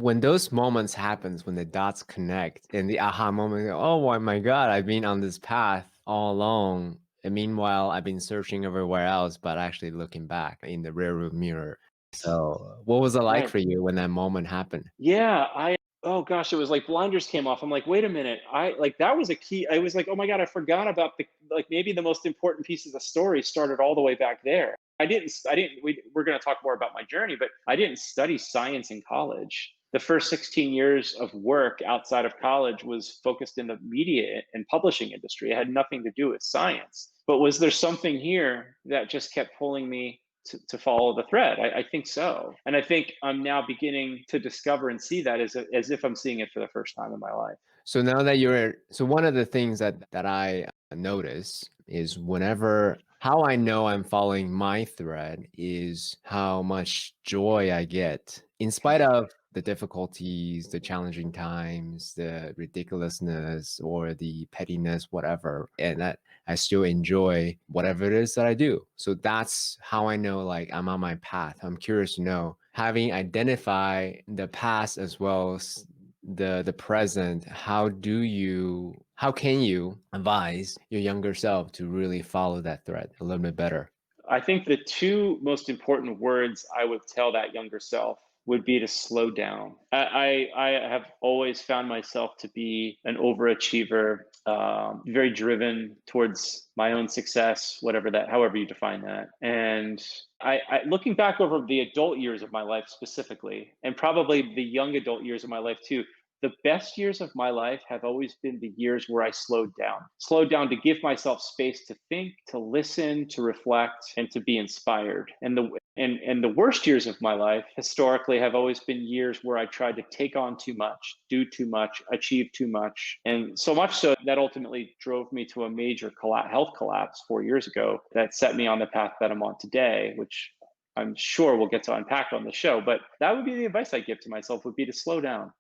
when those moments happens, when the dots connect and the aha moment, oh my God, I've been on this path all along. And meanwhile, I've been searching everywhere else, but actually looking back in the rearview mirror. So what was it like Right. for you when that moment happened? Yeah, oh gosh, it was like blinders came off. I'm like, wait a minute. That was a key. I was like, oh my God, I forgot about maybe the most important piece of the story started all the way back there. We're going to talk more about my journey, but I didn't study science in college. The first 16 years of work outside of college was focused in the media and publishing industry. It had nothing to do with science. But was there something here that just kept pulling me to follow the thread? I think so. And I think I'm now beginning to discover and see that as if I'm seeing it for the first time in my life. So now that so one of the things that I notice is whenever how I know I'm following my thread is how much joy I get in spite Okay. of the difficulties, the challenging times, the ridiculousness or the pettiness, whatever, and that I still enjoy whatever it is that I do. So that's how I know like I'm on my path. I'm curious to know, having identified the past as well as the present, how can you advise your younger self to really follow that thread a little bit better? I think the two most important words I would tell that younger self would be to slow down. I have always found myself to be an overachiever, very driven towards my own success, however you define that. And looking back over the adult years of my life specifically, and probably the young adult years of my life too, the best years of my life have always been the years where I slowed down to give myself space to think, to listen, to reflect, and to be inspired. And the worst years of my life historically have always been years where I tried to take on too much, do too much, achieve too much. And so much so that ultimately drove me to a major health collapse 4 years ago that set me on the path that I'm on today, which I'm sure we'll get to unpack on the show. But that would be the advice I give to myself, would be to slow down.